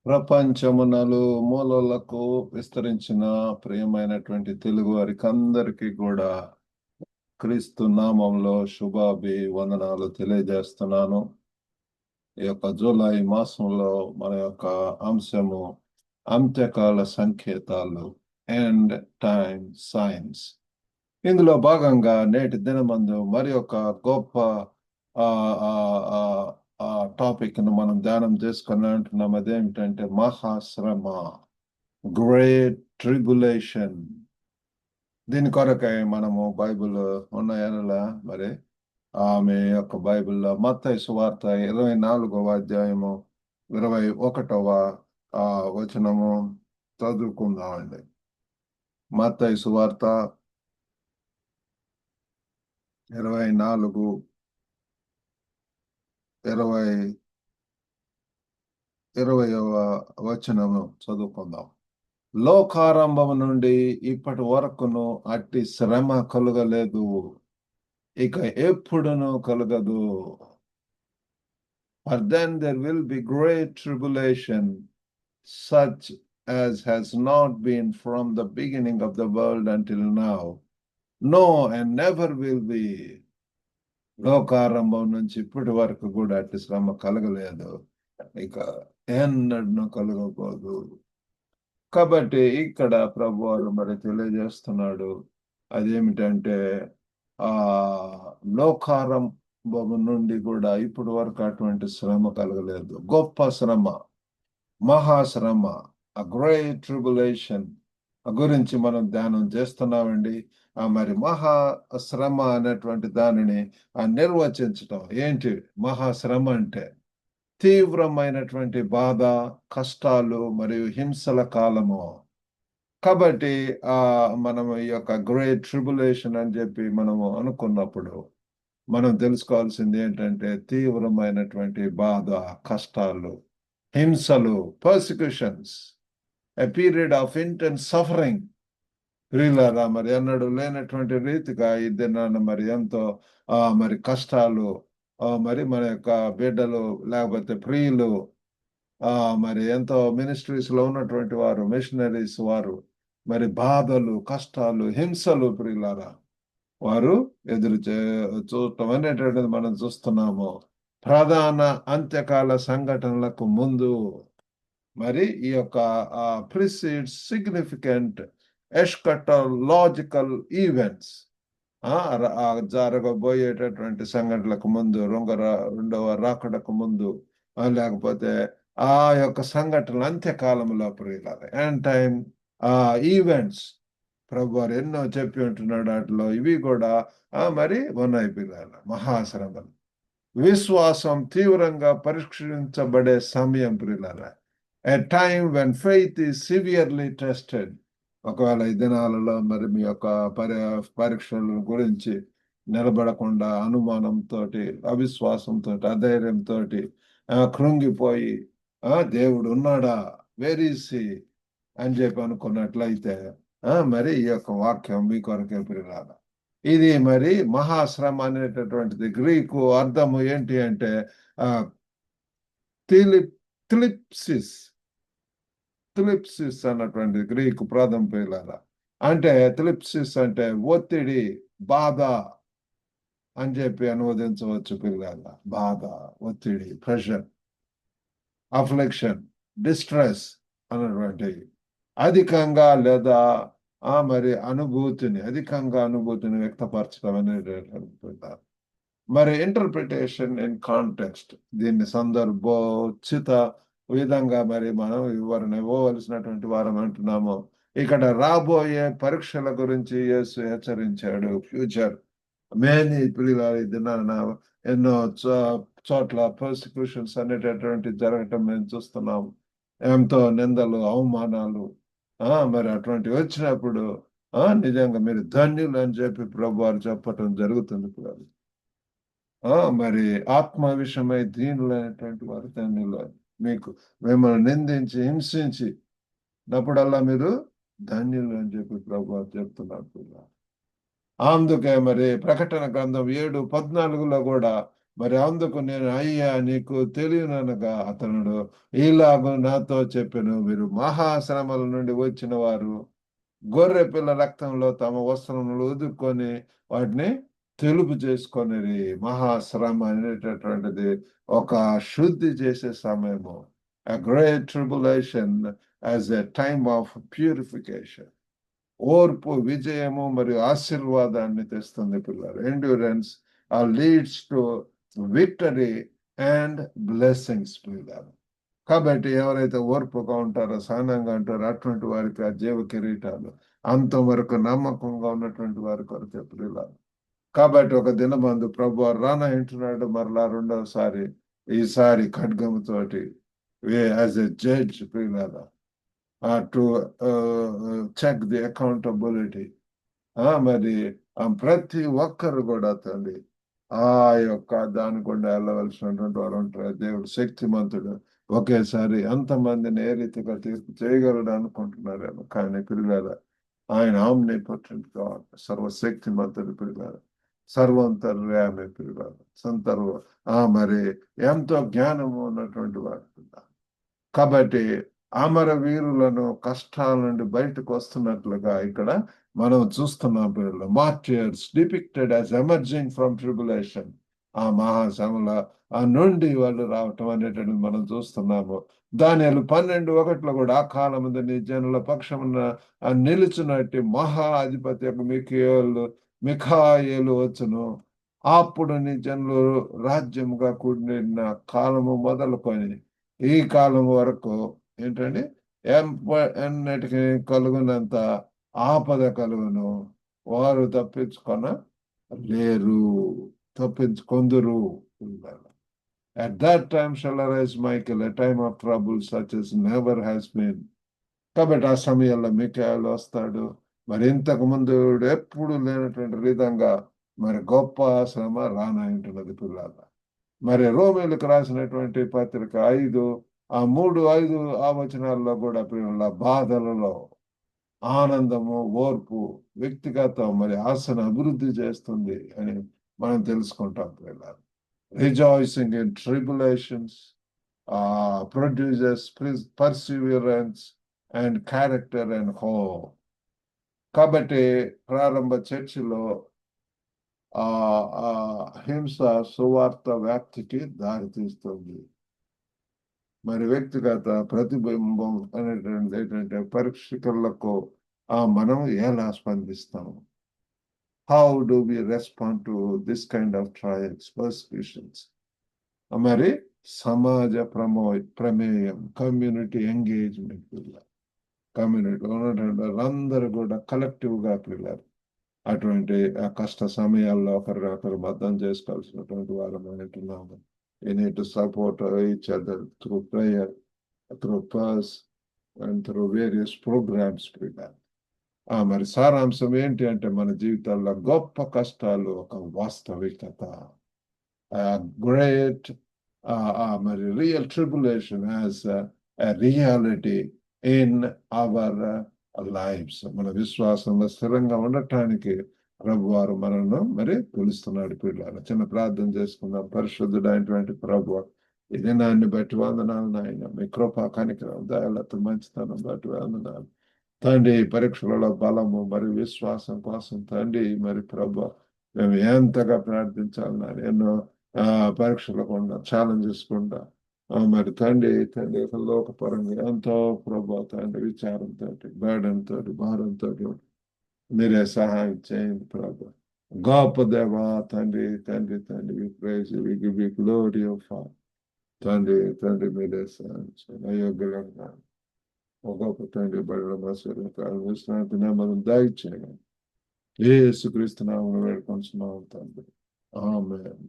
ప్రపంచమునలు మూలలకు విస్తరించిన ప్రియమైనటువంటి తెలుగు వారికి అందరికీ కూడా క్రీస్తు నామంలో వందనాలు తెలియజేస్తున్నాను. ఈ యొక్క జూలై మాసంలో మన యొక్క అంశము అంత్యకాల సంకేతాలు అండ్ టైమ్ సైన్స్. ఇందులో భాగంగా నేటి దినమందు మరి ఒక గొప్ప ఆ ఆ ఆ ఆ టాపిక్ ను మనం ధ్యానం చేసుకుని అంటున్నాం. అదేమిటంటే మహాశ్రమ, గ్రేట్ ట్రిబులేషన్. దీని కొరకై మనము బైబిల్ ఉన్నాయనలా మరి ఆమె యొక్క బైబిల్లో మత్తయి సువార్త 24వ అధ్యాయము 21వ వచనము చదువుకుందామండి. మత్తయి సువార్త 24 20వ వచనము చదువుకుందాం. లోకారంభము నుండి ఇప్పటి వరకును అట్టి శ్రమ కలుగలేదు, ఇక ఎప్పుడును కలగదు. For then there will be great tribulation, such as has not been from the beginning of the world until now, no, and never will be. లోకారంభం నుంచి ఇప్పటి వరకు కూడా అట్టి శ్రమ కలగలేదు, ఇక ఎన్నడూ కలగబోదు. కాబట్టి ఇక్కడ ప్రభు వారు మరి తెలియజేస్తున్నాడు, అదేమిటంటే లోకారంభం నుండి కూడా ఇప్పటి వరకు అటువంటి శ్రమ కలగలేదు. గొప్ప శ్రమ, మహాశ్రమ, గ్రేట్ ట్రిబులేషన్ గురించి మనం ధ్యానం చేస్తున్నామండి. మరి మహాశ్రమ అనేటువంటి దానిని నిర్వచించటం ఏంటి? మహాశ్రమ అంటే తీవ్రమైనటువంటి బాధ, కష్టాలు మరియు హింసల కాలము. కాబట్టి మనం ఈ యొక్క గ్రేట్ ట్రిబులేషన్ అని చెప్పి మనము అనుకున్నప్పుడు మనం తెలుసుకోవాల్సింది ఏంటంటే తీవ్రమైనటువంటి బాధ, కష్టాలు, హింసలు, persecutions, a period of intense suffering. ప్రియులారా, మరి ఎన్నడూ లేనటువంటి రీతిగా ఈ దినాన మరి ఎంతో మరి కష్టాలు, మరి మన యొక్క బిడ్డలు లేకపోతే ప్రియులు, మరి ఎంతో మినిస్ట్రీస్ లో ఉన్నటువంటి వారు, మిషనరీస్ వారు మరి బాధలు, కష్టాలు, హింసలు ప్రియులారా వారు ఎదురు చూడటం అనేటువంటిది మనం చూస్తున్నాము. ప్రధాన అంత్యకాల సంఘటనలకు ముందు మరి ఈ యొక్క ప్రిసీడ్స్ సిగ్నిఫికెంట్ ఎస్కటలాజికల్ ఈవెంట్స్, జరగబోయేటటువంటి సంఘటనలకు ముందు, రెండవ రాకడకు ముందు, లేకపోతే ఆ యొక్క సంఘటనలు అంత్యకాలంలో ప్రియులారా అండ్ టైం ఈవెంట్స్ ప్రభు వారు ఎన్నో చెప్పి ఉంటున్నాడు. వాటిలో ఇవి కూడా మరి ఉన్నాయి పిల్లల. మహాశ్రమలు, విశ్వాసం తీవ్రంగా పరీక్షించబడే సమయం ప్రియులారా. ఎ time when faith is severely tested. ఒకవేళ ఈ దినాలలో మరి మీ యొక్క పరీక్షల గురించి నిలబడకుండా అనుమానంతో, అవిశ్వాసంతో, అధైర్యంతో కృంగిపోయి దేవుడు ఉన్నాడా, వేర్ ఈజ్ హి అని చెప్పి అనుకున్నట్లయితే మరి ఈ యొక్క వాక్యం మీ కొరకే ప్రియులార. ఇది మరి మహాశ్రమ అనేటటువంటిది గ్రీకు అర్థము ఏంటి అంటే థిలిప్సిస్ అన్నటువంటి గ్రీకు ప్రాధం ప్రియులార. అంటే థిలిప్సిస్ అంటే ఒత్తిడి, బాధ అని చెప్పి అనువదించవచ్చు పిల్లల. బాధ, ఒత్తిడి, ప్రెషర్, అఫ్లిక్షన్, డిస్ట్రెస్ అన్నటువంటి అధికంగా లేదా మరి అధికంగా అనుభూతిని వ్యక్తపరచడం అనేది. మరి ఇంటర్ప్రిటేషన్ ఇన్ కాంటెక్స్ట్, దీన్ని సందర్భోచిత విధంగా మరి మనం వివరణ ఇవ్వవలసినటువంటి వారం అంటున్నాము. ఇక్కడ రాబోయే పరీక్షల గురించి యేసు హెచ్చరించాడు. ఫ్యూచర్ మేనీ పిల్లలు దినాన ఎన్నో చోట్ల పర్సిక్యూషన్స్ అనేటటువంటి జరగటం మేము చూస్తున్నాం. ఎంతో నిందలు, అవమానాలు మరి అటువంటివి వచ్చినప్పుడు నిజంగా మీరు ధన్యులు అని చెప్పి ప్రభు వారు చెప్పటం జరుగుతుంది. మరి ఆత్మ విషయమై దీనులైనటువంటి వారు ధన్యులు. మీకు మిమ్మల్ని నిందించి హింసించి నప్పుడల్లా మీరు ధన్యులు అని చెప్పి ప్రభు వారు చెప్తున్నారు. అందుకే మరి ప్రకటన గ్రంథం 7:14 కూడా మరి అందుకు నేను, అయ్యా నీకు తెలియననగా అతనుడు ఇలాగ నాతో చెప్పాను, మీరు మహాశ్రమల నుండి వచ్చిన వారు గొర్రె పిల్ల రక్తంలో తమ వస్త్రములు ఉదుక్కొని వాటిని తెలుపు చేసుకొని, మహాశ్రమ అనేటటువంటిది ఒక శుద్ధి చేసే సమయము. A great tribulation as a time of purification. ఓర్పు విజయము మరియు ఆశీర్వాదాన్ని తెస్తుంది పిల్లలు. Endurance leads to victory and blessings పిల్లలు. కాబట్టి ఎవరైతే ఓర్పుగా ఉంటారో, సహనంగా ఉంటారో అటువంటి వారికి ఆ జీవ కిరీటాలు, అంతవరకు నమ్మకంగా ఉన్నటువంటి వారి కొరకు పిల్లలు. కాబట్టి ఒక దినమందు ప్రభు రానంటున్నాడు మరలా రెండవసారి, ఈసారి ఖడ్గముతోటి యాజ్ ఎ జడ్జ్ పిల్లలు టు చెక్ ది అకౌంటబిలిటీ. మరి ప్రతి ఒక్కరు కూడా తండ్రి ఆ యొక్క దాని గుండా వెళ్ళవలసినటువంటి వారు ఉంటారు. దేవుడు శక్తిమంతుడు, ఒకేసారి ఎంతమందిని ఏ రీతిగా తీర్పు చేయగలడు అనుకుంటున్నారేమో, కానీ పిల్లల ఆయన ఆమ్నిపోటెంట్ గాడ్, సర్వశక్తిమంతుడు పిల్లలు, సర్వంతర్యామి పిల్లలు, మరి ఎంతో జ్ఞానము ఉన్నటువంటి వాడు పిల్లలు. కాబట్టి అమర వీరులను కష్టాల నుండి బయటకు వస్తున్నట్లుగా ఇక్కడ మనం చూస్తున్నాం పిల్లలు. Martyrs depicted as emerging from tribulation. ఆ మహాశ్రమల నుండి వాళ్ళు రావటం అనేటువంటిది మనం చూస్తున్నాము. దానియేలు 12:1 కూడా ఆ కాలం నీ జనుల పక్షమున నిలుచున్నట్టు మహా అధిపతి మిఖాయేలు వచ్చును. అప్పుడు నీ జనులు రాజ్యముగా కూడిన కాలము మొదలుకొని ఈ కాలం వరకు ఏంటండి ఎన్నటికి కలుగునంత ఆపద కలుగును, వారు లేరు, తప్పించుకొందురు. At that time shall arise Michael, a time of trouble such as never has been. కాబట్టి ఆ సమయంలో మిఖాయేలు వస్తాడు. మరి ఇంతకు ముందు ఎప్పుడు లేనటువంటి విధంగా మరి గొప్ప శ్రమ రానంటున్నది పిల్లల. మరి రోమీలకు రాసినటువంటి పత్రిక 3:5 వచనాల్లో కూడా పిల్లల బాధలలో ఆనందము, ఓర్పు, వ్యక్తిగత మరి ఆశను అభివృద్ధి చేస్తుంది అని మనం తెలుసుకుంటాం పిల్లలు. Rejoicing in tribulations produces perseverance and character and hope. కాబట్టి ప్రారంభ చర్చిలో హింస సువార్త వ్యాప్తికి దారితీస్తుంది. మరి వ్యక్తిగత ప్రతిబింబం అనేటువంటిది ఏంటంటే పరీక్షకులకు మనం ఎలా స్పందిస్తాము? How do we respond to this kind of trials, persecutions? మరి సమాజ ప్రమేయం, కమ్యూనిటీ ఎంగేజ్మెంట్, కమ్యూనిటీలో ఉన్నటువంటి అందరూ కూడా కలెక్టివ్ గా పిల్లలు అటువంటి కష్ట సమయాల్లో ఒకరినొకరు మద్దతు చేసుకోవాల్సినటువంటి వారం అంటున్నాము. We need to support each other through prayer, through prayers, and through various programs. మరి సారాంశం ఏంటి అంటే మన జీవితాల్లో గొప్ప కష్టాలు ఒక వాస్తవికత. గ్రేట్ మరి real tribulation as a reality in our lives. మన విశ్వాసంలో స్థిరంగా ఉండటానికి ప్రభు వారు మనల్ని మరి పిలుస్తున్నాడు పిల్లలు. చిన్న ప్రార్థన చేసుకుందాం. పరిశుద్ధుడైనటువంటి ప్రభు, ఈ దినాన్ని బట్టి వందనాలు నాయన. మీ కృపా కనికరం దయలతో మంచితనం బట్టి వందనాలు తండ్రి. పరీక్షలలో బలము మరియు విశ్వాసం కోసం తండ్రి మరి ప్రభు మేము ఎంతగా ప్రార్థించాలి నాయన. ఎన్నో పరీక్షలు కూడా ఛాలెంజెస్ కూడా మరి తండ్రి లోకపరంగా ఎంతో ప్రభు తండ్రి విచారంతో, బర్డెన్తో, భారంతో మీరే సహాయం చేయండి ప్రభు. గొప్ప దేవా తండ్రి, తండ్రి తండ్రి we praise you, we give you glory of Father. తండ్రి మీరే సహాయం చేయండి. అయోగ్యులంగా ఒక గొప్ప తండ్రి బడుల మసూరు విశ్రాంతి నెమ్మది దయచేయండి. యేసుక్రీస్తు నామములో వేడుకొంచున్నాము తండ్రి. ఆమేన్.